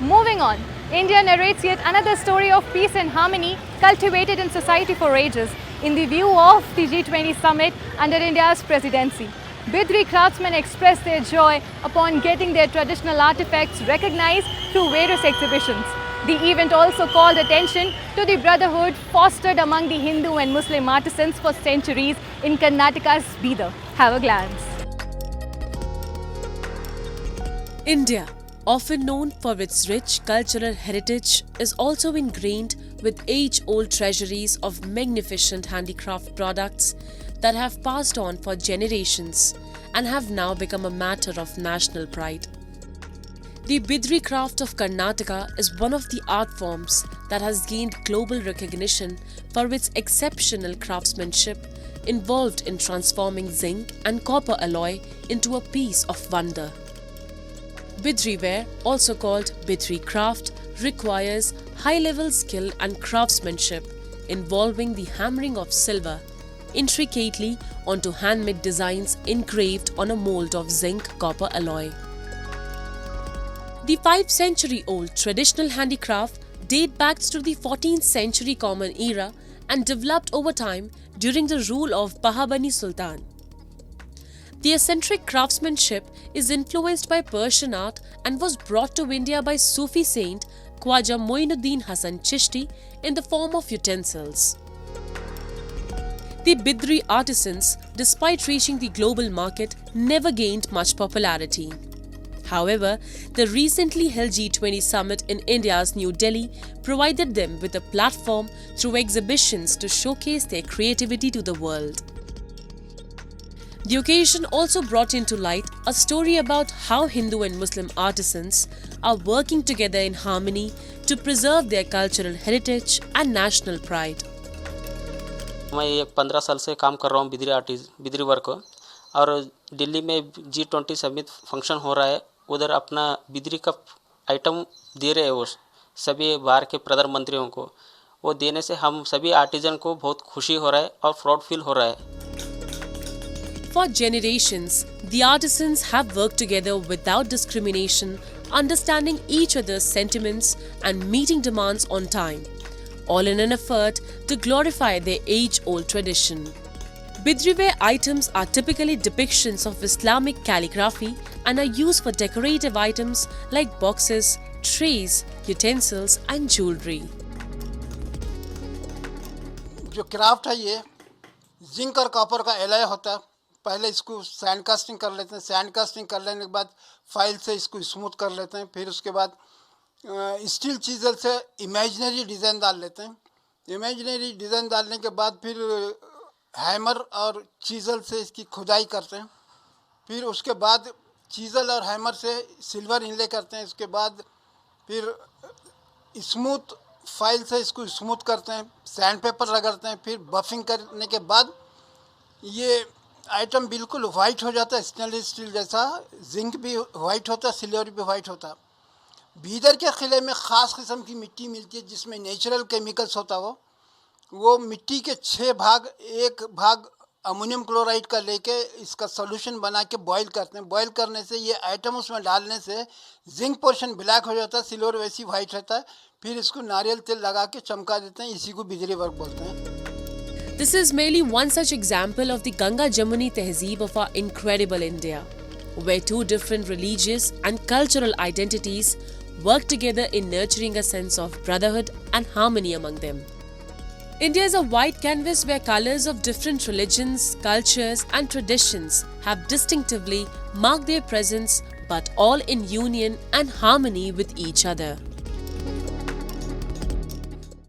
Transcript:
Moving on, India narrates yet another story of peace and harmony cultivated in society for ages in the view of the G20 summit under India's presidency. Bidri craftsmen expressed their joy upon getting their traditional artifacts recognized through various exhibitions. The event also called attention to the brotherhood fostered among the Hindu and Muslim artisans for centuries in Karnataka's Bidar. Have a glance. India, often known for its rich cultural heritage, is also ingrained with age-old treasuries of magnificent handicraft products that have passed on for generations and have now become a matter of national pride. The Bidri Craft of Karnataka is one of the art forms that has gained global recognition for its exceptional craftsmanship involved in transforming zinc and copper alloy into a piece of wonder. Bidri ware, also called Bidri Craft, requires high-level skill and craftsmanship involving the hammering of silver intricately onto handmade designs engraved on a mold of zinc-copper alloy. The 5-century-old traditional handicraft dates back to the 14th century Common Era and developed over time during the rule of Bahabani Sultan. The eccentric craftsmanship is influenced by Persian art and was brought to India by Sufi saint Khwaja Moinuddin Hasan Chishti in the form of utensils. The Bidri artisans, despite reaching the global market, never gained much popularity. However, the recently held G20 summit in India's New Delhi provided them with a platform through exhibitions to showcase their creativity to the world. The occasion also brought into light a story about how Hindu and Muslim artisans are working together in harmony to preserve their cultural heritage and national pride. मैं ये 15 साल से काम कर रहा हूँ Bidri work और दिल्ली में G20 समिट फंक्शन हो रहा है। उधर अपना बिदरी का आइटम दे रहे हैं वो सभी बाहर के प्रधानमंत्रियों को। वो देने से हम सभी आर्टिजन को बहुत खुशी हो रहा है और प्राउड फील हो रहा है। For generations, the artisans have worked together without discrimination, understanding each other's sentiments and meeting demands on time, all in an effort to glorify their age-old tradition. Bidriware items are typically depictions of Islamic calligraphy and are used for decorative items like boxes, trays, utensils and jewelry. जो craft है ये zinc और copper का alloy होता है। पहले इसको sand casting कर लेते हैं। सैंड कास्टिंग कर लेने के बाद फाइल से इसको स्मूथ कर लेते हैं। फिर उसके बाद स्टील चीज़ल से इमेजिनरी डिज़ाइन डाल लेते हैं। इमेजिनरी डिज़ाइन डालने के बाद फिर हैमर और चीज़ल से इसकी खुदाई करते हैं। फिर उसके बाद चीज़ल और हैमर से सिल्वर इनले करते हैं। इसके बाद फिर स्मूथ फाइल से इसको स्मूथ करते हैं। सैंड पेपर रगड़ते हैं। फिर बफिंग करने के बाद ये आइटम बिल्कुल वाइट हो जाता है, स्टेनलेस स्टील जैसा। जिंक भी वाइट होता है, सिल्वर भी वाइट होता है। बीदर के किले में ख़ास किस्म की मिट्टी मिलती है जिसमें नेचुरल केमिकल्स होता है। वो मिट्टी के 6 भाग, एक भाग अमोनियम क्लोराइड का लेके इसका सॉल्यूशन बना के बॉईल करते हैं। बॉईल करने से ये आइटम उसमें डालने से जिंक पोर्शन ब्लैक हो जाता है, सिल्वर वैसी वाइट रहता है। फिर इसको नारियल तेल लगा के चमका देते हैं। इसी को बिजली वर्क बोलते हैं। This is merely one such example of the Ganga Jamuni Tehzeeb of our incredible India, where two different religious and cultural identities work together in nurturing a sense of brotherhood and harmony among them. India is a white canvas where colors of different religions, cultures and traditions have distinctively marked their presence, but all in union and harmony with each other.